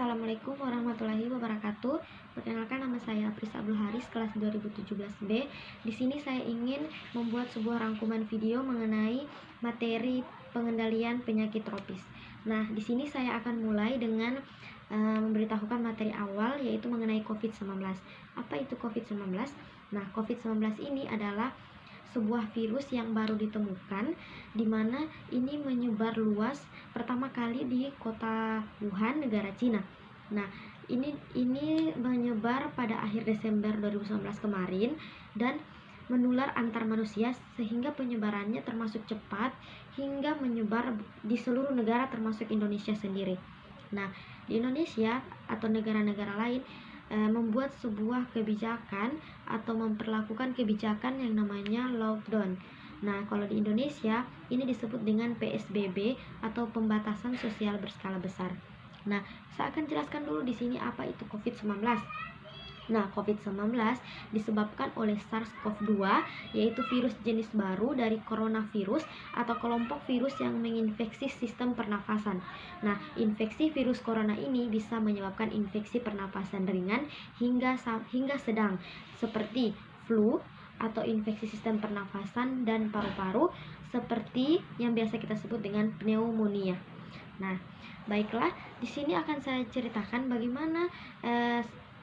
Assalamualaikum warahmatullahi wabarakatuh. Perkenalkan, nama saya Apris Abdul Haris, kelas 2017B. Di sini saya ingin membuat sebuah rangkuman video mengenai materi pengendalian penyakit tropis. Nah, di sini saya akan mulai dengan memberitahukan materi awal, yaitu mengenai COVID-19. Apa itu COVID-19? Nah, COVID-19 ini adalah sebuah virus yang baru ditemukan, di mana ini menyebar luas pertama kali di kota Wuhan, negara Cina. Nah, ini menyebar pada akhir Desember 2019 kemarin dan menular antar manusia, sehingga penyebarannya termasuk cepat hingga menyebar di seluruh negara termasuk Indonesia sendiri. Nah, di Indonesia atau negara-negara lain membuat sebuah kebijakan atau memperlakukan kebijakan yang namanya lockdown. Nah, kalau di Indonesia ini disebut dengan PSBB atau pembatasan sosial berskala besar. Nah, saya akan jelaskan dulu di sini apa itu COVID-19. Nah, COVID-19 disebabkan oleh SARS-CoV-2, yaitu virus jenis baru dari coronavirus atau kelompok virus yang menginfeksi sistem pernafasan. Nah, infeksi virus corona ini bisa menyebabkan infeksi pernafasan ringan hingga sedang, seperti flu atau infeksi sistem pernafasan dan paru-paru, seperti yang biasa kita sebut dengan pneumonia. Nah, baiklah, di sini akan saya ceritakan bagaimana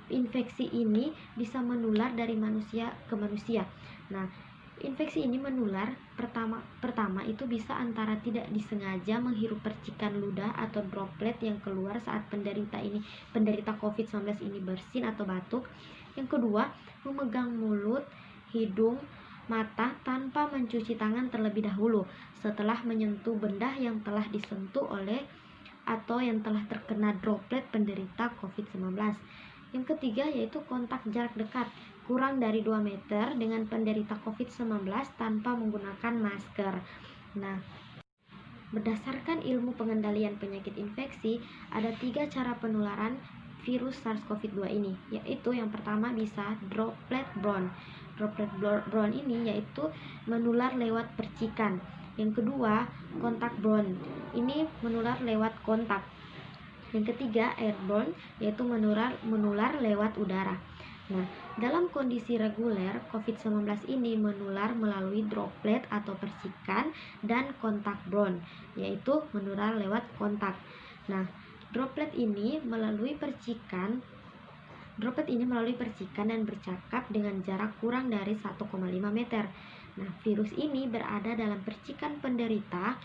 infeksi ini bisa menular dari manusia ke manusia. Nah, infeksi ini menular pertama itu bisa antara tidak disengaja menghirup percikan ludah atau droplet yang keluar saat penderita COVID-19 ini bersin atau batuk. Yang kedua, memegang mulut, hidung, mata tanpa mencuci tangan terlebih dahulu setelah menyentuh benda yang telah disentuh oleh atau yang telah terkena droplet penderita COVID-19. Yang ketiga yaitu kontak jarak dekat kurang dari 2 meter dengan penderita COVID-19 tanpa menggunakan masker. Nah, berdasarkan ilmu pengendalian penyakit infeksi, ada 3 cara penularan virus SARS-CoV-2 ini, yaitu yang pertama bisa droplet borne. Droplet borne ini yaitu menular lewat percikan. Yang kedua, kontak borne. Ini menular lewat kontak. Yang ketiga, airborne, yaitu menular lewat udara. Nah, dalam kondisi reguler, COVID-19 ini menular melalui droplet atau percikan, dan kontak borne, yaitu menular lewat kontak. Nah, droplet ini melalui percikan dan bercakap dengan jarak kurang dari 1,5 meter. Nah, virus ini berada dalam percikan penderita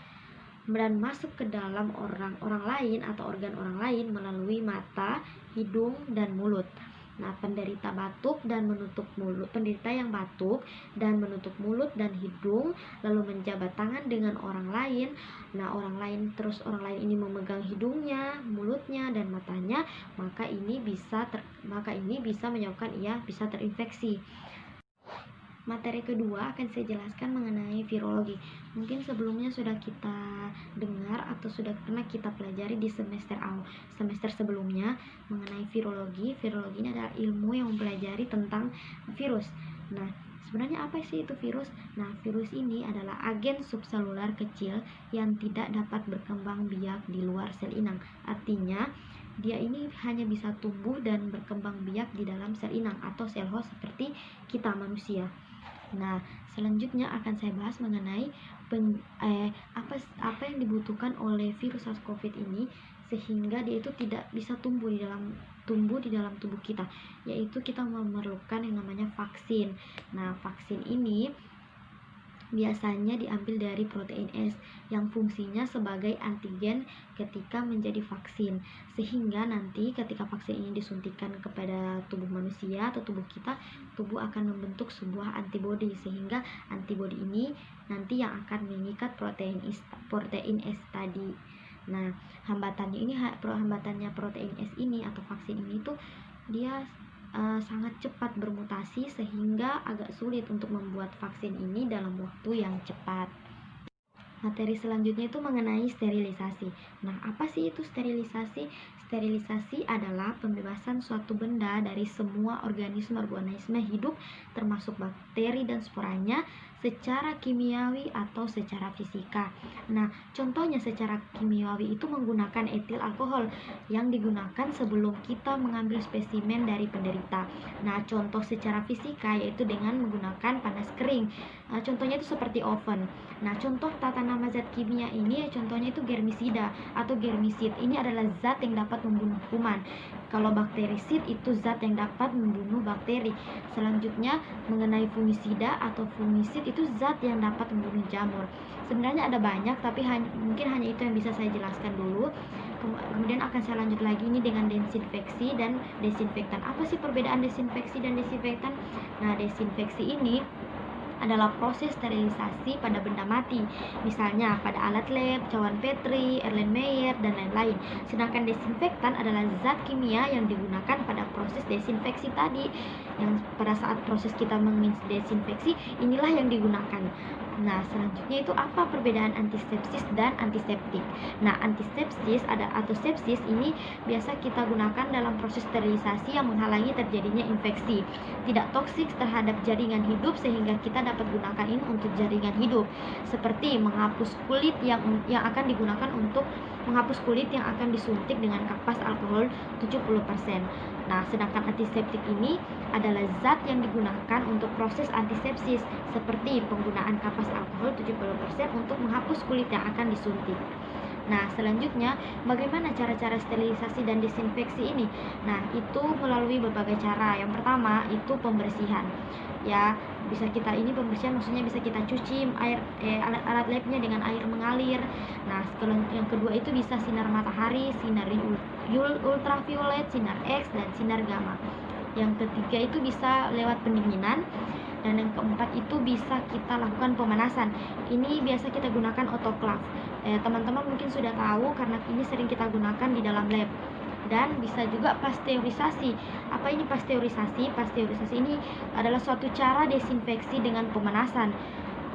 dan masuk ke dalam orang lain atau organ orang lain melalui mata, hidung, dan mulut. Nah, penderita yang batuk dan menutup mulut dan hidung lalu menjabat tangan dengan orang lain. Nah, orang lain ini memegang hidungnya, mulutnya, dan matanya, maka ini bisa menyebabkan ia bisa terinfeksi. Materi kedua akan saya jelaskan mengenai virologi. Mungkin sebelumnya sudah kita dengar atau sudah pernah kita pelajari di semester sebelumnya mengenai virologi. Virologi ini adalah ilmu yang mempelajari tentang virus. Nah, sebenarnya apa sih itu virus? Nah, virus ini adalah agen subselular kecil yang tidak dapat berkembang biak di luar sel inang. Artinya, dia ini hanya bisa tumbuh dan berkembang biak di dalam sel inang atau sel host seperti kita manusia. Nah, selanjutnya akan saya bahas mengenai apa yang dibutuhkan oleh virus SARS-CoV ini sehingga dia itu tidak bisa tumbuh di dalam tubuh kita, yaitu kita memerlukan yang namanya vaksin. Nah, vaksin ini biasanya diambil dari protein S yang fungsinya sebagai antigen ketika menjadi vaksin, sehingga nanti ketika vaksin ini disuntikan kepada tubuh manusia atau tubuh kita, tubuh akan membentuk sebuah antibodi, sehingga antibodi ini nanti yang akan mengikat protein S tadi. Nah, hambatannya protein S ini atau vaksin ini tuh dia sangat cepat bermutasi sehingga agak sulit untuk membuat vaksin ini dalam waktu yang cepat. Materi selanjutnya itu mengenai sterilisasi. Nah, apa sih itu sterilisasi? Sterilisasi adalah pembebasan suatu benda dari semua organisme hidup termasuk bakteri dan sporanya secara kimiawi atau secara fisika. Nah, contohnya secara kimiawi itu menggunakan etil alkohol yang digunakan sebelum kita mengambil spesimen dari penderita. Nah, contoh secara fisika yaitu dengan menggunakan panas kering. Contohnya itu seperti oven. Nah, contoh tata nama zat kimia ini contohnya itu germisida atau germisid. Ini adalah zat yang dapat membunuh kuman. Kalau bakterisid itu zat yang dapat membunuh bakteri. Selanjutnya mengenai fungisida atau fungisid itu zat yang dapat membunuh jamur. Sebenarnya ada banyak, tapi mungkin hanya itu yang bisa saya jelaskan dulu. Kemudian akan saya lanjut lagi ini dengan desinfeksi dan desinfektan. Apa sih perbedaan desinfeksi dan desinfektan? Nah, desinfeksi ini adalah proses sterilisasi pada benda mati, misalnya pada alat lab, cawan Petri, Erlenmeyer, dan lain-lain. Sedangkan desinfektan adalah zat kimia yang digunakan pada proses desinfeksi tadi, yang pada saat proses kita mendesinfeksi, inilah yang digunakan. Nah, selanjutnya itu apa perbedaan antisepsis dan antiseptik? Nah, antisepsis atau sepsis ini biasa kita gunakan dalam proses sterilisasi yang menghalangi terjadinya infeksi. Tidak toksik terhadap jaringan hidup sehingga kita dapat gunakan ini untuk jaringan hidup. Seperti menghapus kulit yang akan digunakan untuk menghapus kulit yang akan disuntik dengan kapas alkohol 70%. Nah, sedangkan antiseptik ini adalah zat yang digunakan untuk proses antisepsis seperti penggunaan kapas alkohol 70% untuk menghapus kulit yang akan disuntik. Nah, selanjutnya bagaimana cara-cara sterilisasi dan desinfeksi ini? Nah, itu melalui berbagai cara. Yang pertama itu pembersihan. Ya, pembersihan maksudnya bisa kita cuci alat labnya dengan air mengalir. Nah, yang kedua itu bisa sinar matahari, sinar ultraviolet, sinar X, dan sinar gamma. Yang ketiga itu bisa lewat pendinginan. Dan yang keempat itu bisa kita lakukan pemanasan. Ini biasa kita gunakan autoclave. Teman-teman mungkin sudah tahu karena ini sering kita gunakan di dalam lab. Dan bisa juga pasteurisasi. Apa ini pasteurisasi? Pasteurisasi ini adalah suatu cara desinfeksi dengan pemanasan.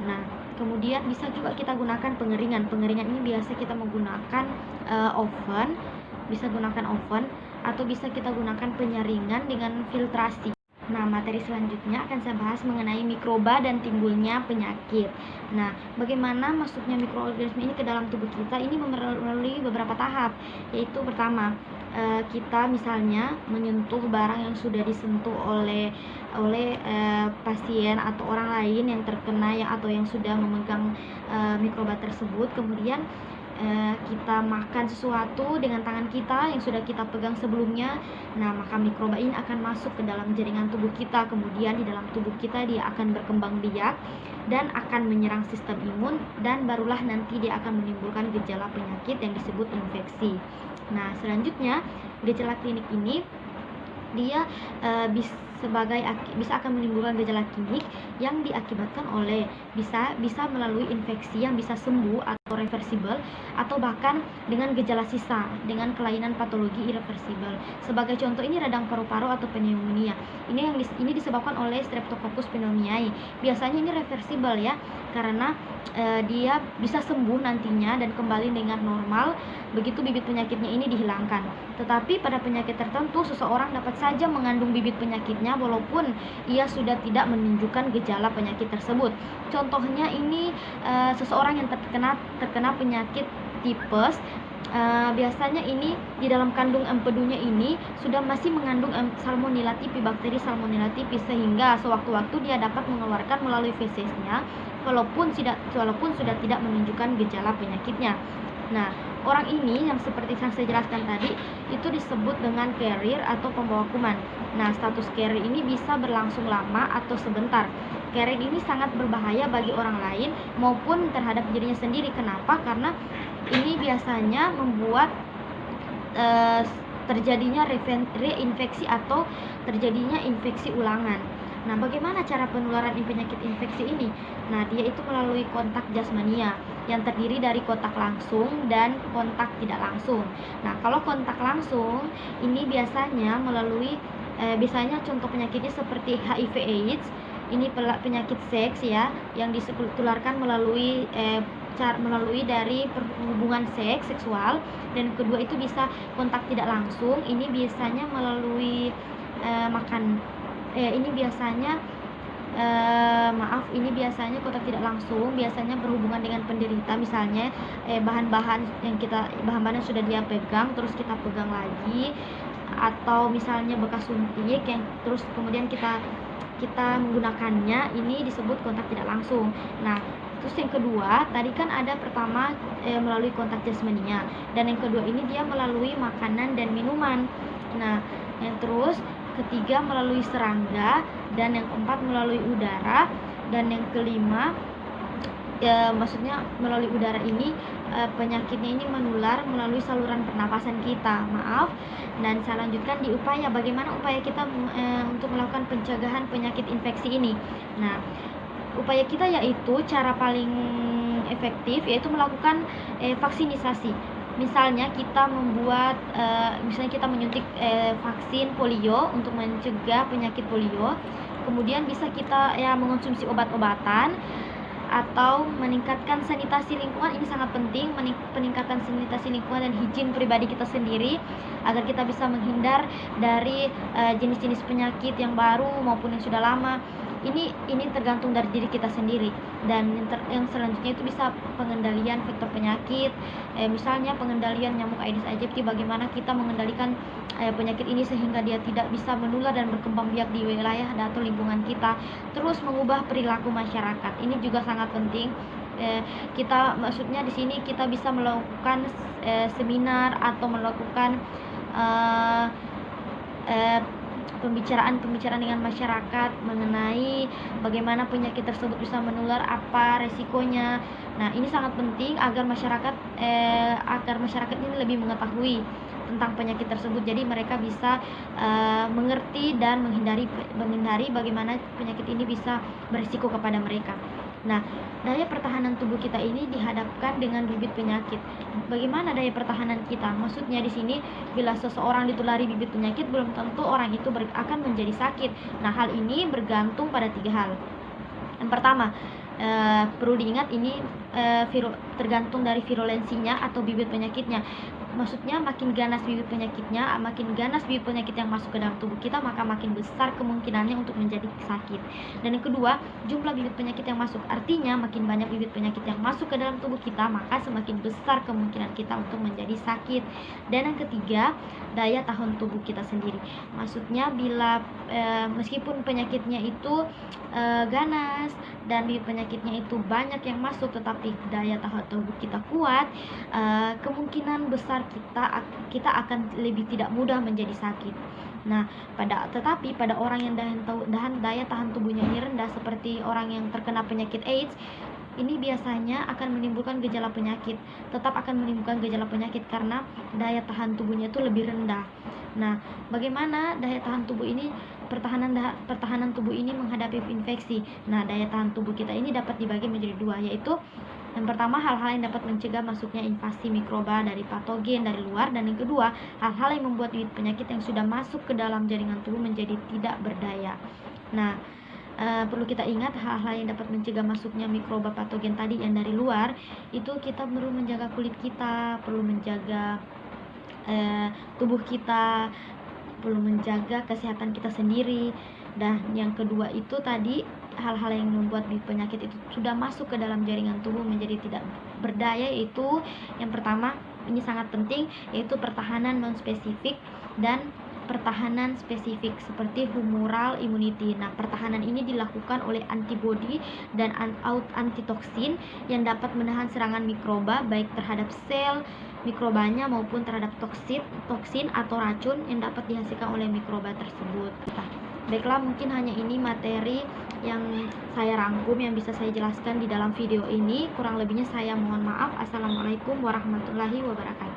Nah, kemudian bisa juga kita gunakan pengeringan. Pengeringan ini biasa kita menggunakan oven, bisa gunakan oven, atau bisa kita gunakan penyaringan dengan filtrasi. Nah, materi selanjutnya akan saya bahas mengenai mikroba dan timbulnya penyakit. Nah, bagaimana masuknya mikroorganisme ini ke dalam tubuh kita? Ini melalui beberapa tahap, yaitu pertama, kita misalnya menyentuh barang yang sudah disentuh oleh pasien atau orang lain yang terkena atau yang sudah memegang mikroba tersebut. Kemudian kita makan sesuatu dengan tangan kita yang sudah kita pegang sebelumnya. Nah, maka mikroba ini akan masuk ke dalam jaringan tubuh kita. Kemudian di dalam tubuh kita dia akan berkembang biak dan akan menyerang sistem imun, dan barulah nanti dia akan menimbulkan gejala penyakit yang disebut infeksi. Nah, selanjutnya gejala klinik ini dia bisa akan menimbulkan gejala klinik yang diakibatkan oleh bisa melalui infeksi yang bisa sembuh atau reversible, atau bahkan dengan gejala sisa dengan kelainan patologi irreversible. Sebagai contoh ini radang paru-paru atau pneumonia. Ini disebabkan oleh Streptococcus pneumoniae. Biasanya ini reversible ya, karena dia bisa sembuh nantinya dan kembali dengan normal begitu bibit penyakitnya ini dihilangkan. Tetapi pada penyakit tertentu seseorang dapat saja mengandung bibit penyakitnya walaupun ia sudah tidak menunjukkan gejala penyakit tersebut. Contohnya ini seseorang yang terkena penyakit tipes, biasanya ini di dalam kandung empedunya ini sudah masih mengandung Salmonella typhi, bakteri Salmonella typhi, sehingga sewaktu-waktu dia dapat mengeluarkan melalui fesesnya walaupun sudah tidak menunjukkan gejala penyakitnya. Nah, orang ini yang seperti yang saya jelaskan tadi itu disebut dengan carrier atau pembawa kuman. Nah, status carrier ini bisa berlangsung lama atau sebentar. Carrier ini sangat berbahaya bagi orang lain maupun terhadap dirinya sendiri. Kenapa? Karena ini biasanya membuat terjadinya reinfeksi atau terjadinya infeksi ulangan. Nah, bagaimana cara penularan penyakit infeksi ini? Nah, dia itu melalui kontak jasmania yang terdiri dari kontak langsung dan kontak tidak langsung. Nah, kalau kontak langsung ini biasanya melalui biasanya contoh penyakitnya seperti HIV/AIDS. Ini penyakit seks ya, yang ditularkan melalui melalui dari hubungan seksual, dan kedua itu bisa kontak tidak langsung. Ini biasanya melalui ini biasanya ini biasanya kontak tidak langsung, biasanya berhubungan dengan penderita, misalnya bahan-bahan yang sudah dia pegang terus kita pegang lagi, atau misalnya bekas suntik yang terus kemudian kita menggunakannya, ini disebut kontak tidak langsung. Nah, terus yang kedua tadi kan ada pertama melalui kontak jasmania, dan yang kedua ini dia melalui makanan dan minuman. Nah, yang terus ketiga melalui serangga, dan yang keempat melalui udara, dan yang kelima maksudnya melalui udara ini penyakitnya ini menular melalui saluran pernapasan kita. Dan saya lanjutkan di upaya, bagaimana upaya kita untuk melakukan pencegahan penyakit infeksi ini. Nah, upaya kita yaitu cara paling efektif yaitu melakukan vaksinisasi. Misalnya kita kita menyuntik vaksin polio untuk mencegah penyakit polio. Kemudian bisa kita mengonsumsi obat-obatan, atau meningkatkan sanitasi lingkungan. Ini sangat penting, peningkatan sanitasi lingkungan dan higien pribadi kita sendiri agar kita bisa menghindar dari jenis-jenis penyakit yang baru maupun yang sudah lama. Ini tergantung dari diri kita sendiri. Dan yang selanjutnya itu bisa pengendalian vektor penyakit, misalnya pengendalian nyamuk Aedes aegypti, bagaimana kita mengendalikan penyakit ini sehingga dia tidak bisa menular dan berkembang biak di wilayah atau lingkungan kita. Terus mengubah perilaku masyarakat, ini juga sangat penting. Maksudnya di sini kita bisa melakukan seminar atau melakukan pembicaraan dengan masyarakat mengenai bagaimana penyakit tersebut bisa menular, apa resikonya. Nah, ini sangat penting agar masyarakat ini lebih mengetahui tentang penyakit tersebut, jadi mereka bisa mengerti dan menghindari bagaimana penyakit ini bisa berisiko kepada mereka. Nah, daya pertahanan tubuh kita ini dihadapkan dengan bibit penyakit. Bagaimana daya pertahanan kita? Maksudnya di sini, bila seseorang ditulari bibit penyakit, belum tentu orang itu akan menjadi sakit. Nah, hal ini bergantung pada 3 hal. Yang pertama, perlu diingat ini tergantung dari virulensinya atau bibit penyakitnya. Maksudnya makin ganas bibit penyakitnya, makin ganas bibit penyakit yang masuk ke dalam tubuh kita, maka makin besar kemungkinannya untuk menjadi sakit. Dan yang kedua, jumlah bibit penyakit yang masuk. Artinya makin banyak bibit penyakit yang masuk ke dalam tubuh kita, maka semakin besar kemungkinan kita untuk menjadi sakit. Dan yang ketiga, daya tahan tubuh kita sendiri. Maksudnya bila meskipun penyakitnya itu ganas dan bibit penyakitnya itu banyak yang masuk, tetapi daya tahan tubuh kita kuat, kemungkinan besar kita akan lebih tidak mudah menjadi sakit. Nah, tetapi pada orang yang daya tahan tubuhnya ini rendah, seperti orang yang terkena penyakit AIDS, ini biasanya akan menimbulkan gejala penyakit, karena daya tahan tubuhnya itu lebih rendah. Nah, bagaimana daya tahan tubuh ini, pertahanan tubuh ini menghadapi infeksi? Nah, daya tahan tubuh kita ini dapat dibagi menjadi 2, yaitu yang pertama, hal-hal yang dapat mencegah masuknya invasi mikroba dari patogen dari luar, dan yang kedua, hal-hal yang membuat bibit penyakit yang sudah masuk ke dalam jaringan tubuh menjadi tidak berdaya. Nah, perlu kita ingat hal-hal yang dapat mencegah masuknya mikroba patogen tadi yang dari luar, itu kita perlu menjaga kulit kita, perlu menjaga tubuh kita, perlu menjaga kesehatan kita sendiri. Dan yang kedua itu tadi, hal-hal yang membuat penyakit itu sudah masuk ke dalam jaringan tubuh menjadi tidak berdaya, yaitu yang pertama, ini sangat penting, yaitu pertahanan non-spesifik dan pertahanan spesifik seperti humoral immunity. Nah, pertahanan ini dilakukan oleh antibodi dan antitoksin yang dapat menahan serangan mikroba baik terhadap sel mikrobanya maupun terhadap toksin atau racun yang dapat dihasilkan oleh mikroba tersebut. Baiklah, mungkin hanya ini materi yang saya rangkum yang bisa saya jelaskan di dalam video ini. Kurang lebihnya saya mohon maaf. Assalamualaikum warahmatullahi wabarakatuh.